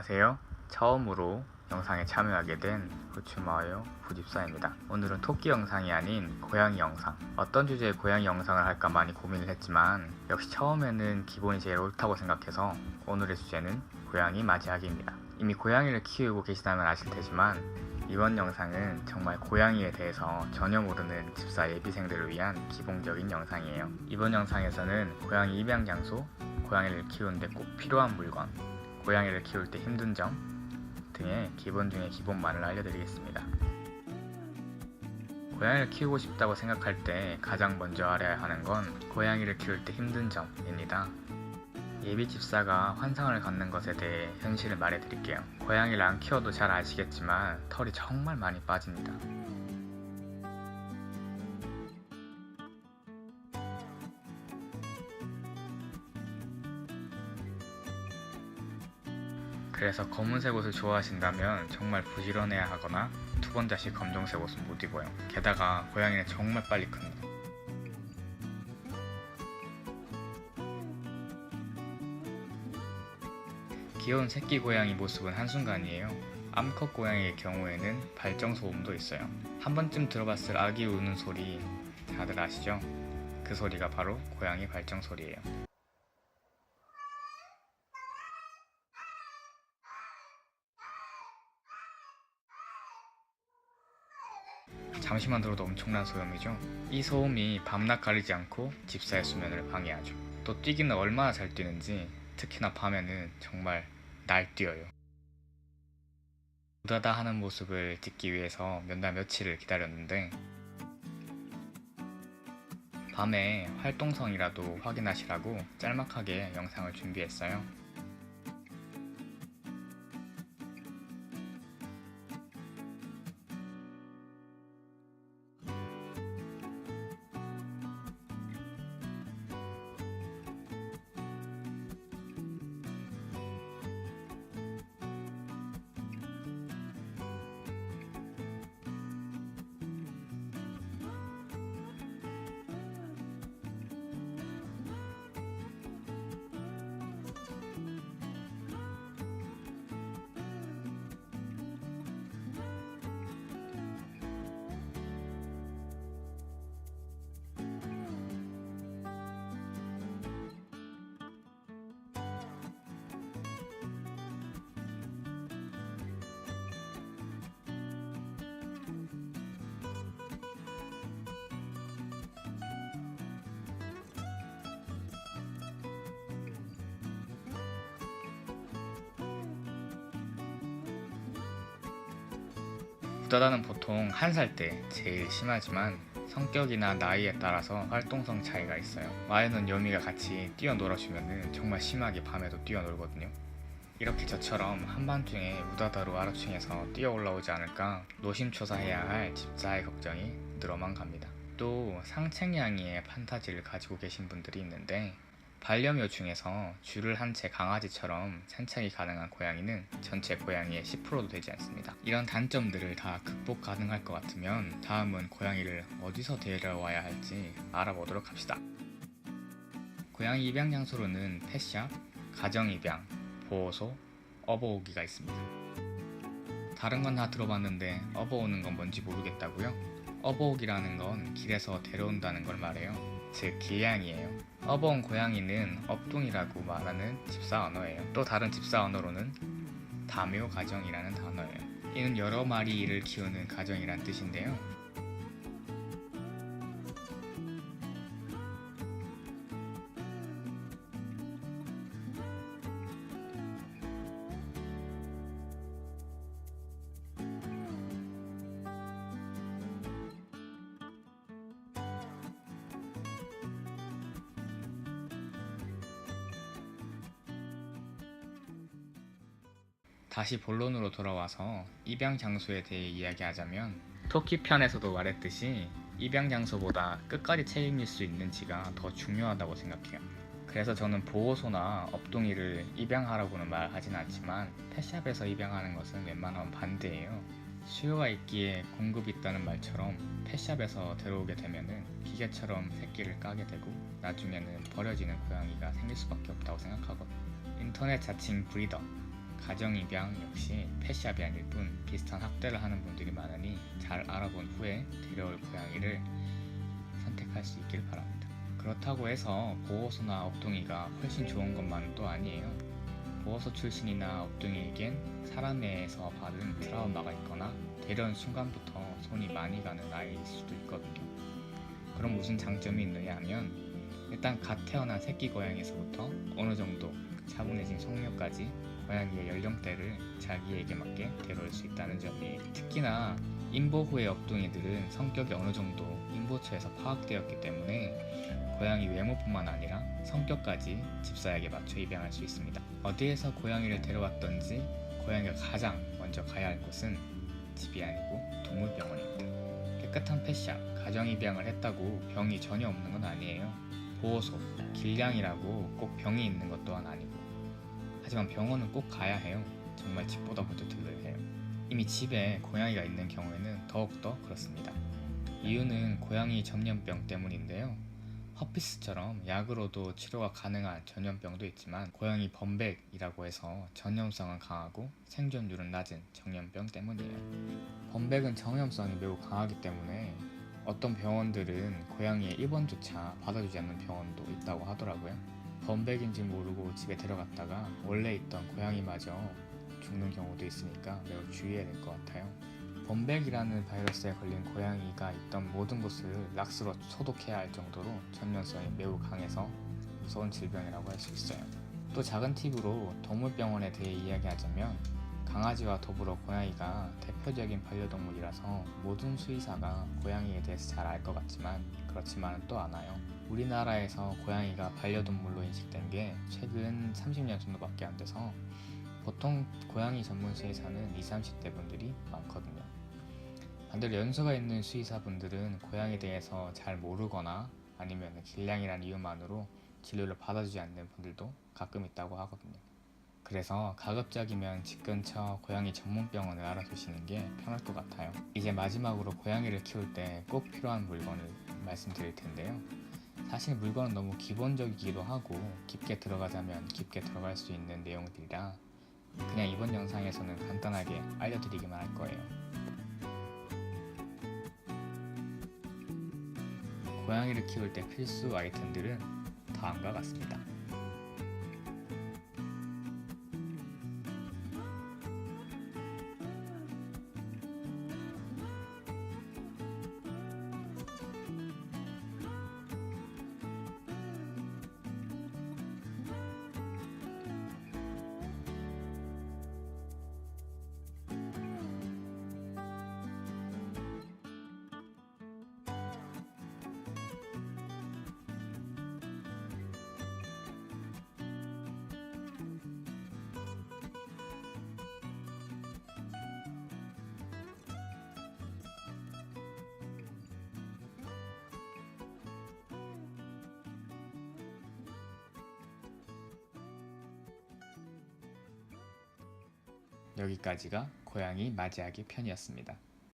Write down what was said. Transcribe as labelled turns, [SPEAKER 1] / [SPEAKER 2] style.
[SPEAKER 1] 안녕하세요. 처음으로 영상에 참여하게 된 후추마요 부집사입니다. 오늘은 토끼 영상이 아닌 고양이 영상. 어떤 주제의 고양이 영상을 할까 많이 고민을 했지만 역시 처음에는 기본이 제일 옳다고 생각해서 오늘의 주제는 고양이 맞이하기입니다. 이미 고양이를 키우고 계시다면 아실 테지만 이번 영상은 정말 고양이에 대해서 전혀 모르는 집사 예비생들을 위한 기본적인 영상이에요. 이번 영상에서는 고양이 입양 장소, 고양이를 키우는데 꼭 필요한 물건, 고양이를 키울 때 힘든 점 등의 기본 중에 기본만을 알려드리겠습니다. 고양이를 키우고 싶다고 생각할 때 가장 먼저 알아야 하는 건 고양이를 키울 때 힘든 점입니다. 예비 집사가 환상을 갖는 것에 대해 현실을 말해드릴게요. 고양이를 안 키워도 잘 아시겠지만 털이 정말 많이 빠집니다. 그래서 검은색 옷을 좋아하신다면 정말 부지런해야 하거나 두 번 다시 검정색 옷은 못 입어요. 게다가 고양이는 정말 빨리 큽니다. 귀여운 새끼 고양이 모습은 한순간이에요. 암컷 고양이의 경우에는 발정 소음도 있어요. 한 번쯤 들어봤을 아기 우는 소리 다들 아시죠? 그 소리가 바로 고양이 발정 소리예요. 잠시만 들어도 엄청난 소음이죠. 이 소음이 밤낮 가리지 않고 집사의 수면을 방해하죠. 또 뛰기는 얼마나 잘 뛰는지 특히나 밤에는 정말 날뛰어요. 우다다 하는 모습을 찍기 위해서 몇 날 며칠을 기다렸는데 밤에 활동성이라도 확인하시라고 짤막하게 영상을 준비했어요. 우다다는 보통 1살 때 제일 심하지만 성격이나 나이에 따라서 활동성 차이가 있어요. 마에는 요미가 같이 뛰어놀아주면 정말 심하게 밤에도 뛰어놀거든요. 이렇게 저처럼 한밤중에 우다다로 아래층에서 뛰어 올라오지 않을까 노심초사해야 할 집사의 걱정이 늘어만 갑니다. 또 상체냥이의 판타지를 가지고 계신 분들이 있는데 반려묘 중에서 줄을 한 채 강아지처럼 산책이 가능한 고양이는 전체 고양이의 10%도 되지 않습니다. 이런 단점들을 다 극복 가능할 것 같으면 다음은 고양이를 어디서 데려와야 할지 알아보도록 합시다. 고양이 입양 장소로는 펫샵, 가정입양, 보호소, 업어오기가 있습니다. 다른 건 다 들어봤는데 업어오는 건 뭔지 모르겠다고요? 업어오기라는 건 길에서 데려온다는 걸 말해요. 즉 길냥이에요. 업어온 고양이는 업둥이라고 말하는 집사 언어예요. 또 다른 집사 언어로는 다묘 가정이라는 단어예요. 이는 여러 마리를 키우는 가정이란 뜻인데요. 다시 본론으로 돌아와서 입양 장소에 대해 이야기하자면 토끼 편에서도 말했듯이 입양 장소보다 끝까지 책임질 수 있는지가 더 중요하다고 생각해요. 그래서 저는 보호소나 업둥이를 입양하라고는 말하진 않지만 펫샵에서 입양하는 것은 웬만하면 반대예요. 수요가 있기에 공급이 있다는 말처럼 펫샵에서 데려오게 되면은 기계처럼 새끼를 까게 되고 나중에는 버려지는 고양이가 생길 수밖에 없다고 생각하거든요. 인터넷 자칭 브리더, 가정입양 역시 펫샵이 아닐 뿐 비슷한 학대를 하는 분들이 많으니 잘 알아본 후에 데려올 고양이를 선택할 수 있길 바랍니다. 그렇다고 해서 보호소나 업둥이가 훨씬 좋은 것만은 또 아니에요. 보호소 출신이나 업둥이에겐 사람에서 받은 트라우마가 있거나 데려온 순간부터 손이 많이 가는 아이일 수도 있거든요. 그럼 무슨 장점이 있느냐 하면 일단 갓 태어난 새끼 고양이에서부터 어느 정도 차분해진 성묘까지 고양이의 연령대를 자기에게 맞게 데려올 수 있다는 점이, 특히나 임보 후의 업둥이들은 성격이 어느 정도 임보초에서 파악되었기 때문에 고양이 외모뿐만 아니라 성격까지 집사에게 맞춰 입양할 수 있습니다. 어디에서 고양이를 데려왔던지 고양이가 가장 먼저 가야 할 곳은 집이 아니고 동물병원입니다. 깨끗한 펫샵, 가정입양을 했다고 병이 전혀 없는 건 아니에요. 보호소, 길냥이라고 꼭 병이 있는 것 또한 아니고. 하지만 병원은 꼭 가야 해요. 정말 집보다 먼저 들러야 해요. 이미 집에 고양이가 있는 경우에는 더욱더 그렇습니다. 이유는 고양이 전염병 때문인데요. 허피스처럼 약으로도 치료가 가능한 전염병도 있지만 고양이 범백이라고 해서 전염성은 강하고 생존율은 낮은 전염병 때문이에요. 범백은 전염성이 매우 강하기 때문에 어떤 병원들은 고양이의 입원조차 받아주지 않는 병원도 있다고 하더라고요. 범백인지 모르고 집에 데려갔다가 원래 있던 고양이마저 죽는 경우도 있으니까 매우 주의해야 될 것 같아요. 범백이라는 바이러스에 걸린 고양이가 있던 모든 곳을 락스로 소독해야 할 정도로 전염성이 매우 강해서 무서운 질병이라고 할 수 있어요. 또 작은 팁으로 동물병원에 대해 이야기하자면 강아지와 더불어 고양이가 대표적인 반려동물이라서 모든 수의사가 고양이에 대해서 잘 알 것 같지만 그렇지만은 또 않아요. 우리나라에서 고양이가 반려동물로 인식된 게 최근 30년 정도밖에 안 돼서 보통 고양이 전문 수의사는 20, 30대 분들이 많거든요. 반대로 연세가 있는 수의사분들은 고양이에 대해서 잘 모르거나 아니면 길냥이라는 이유만으로 진료를 받아주지 않는 분들도 가끔 있다고 하거든요. 그래서 가급적이면 집 근처 고양이 전문병원을 알아두시는 게 편할 것 같아요. 이제 마지막으로 고양이를 키울 때 꼭 필요한 물건을 말씀드릴 텐데요. 사실 물건은 너무 기본적이기도 하고 깊게 들어가자면 깊게 들어갈 수 있는 내용들이라 그냥 이번 영상에서는 간단하게 알려드리기만 할 거예요. 고양이를 키울 때 필수 아이템들은 다음과 같습니다. 여기까지가 고양이 맞이하기 편이었습니다.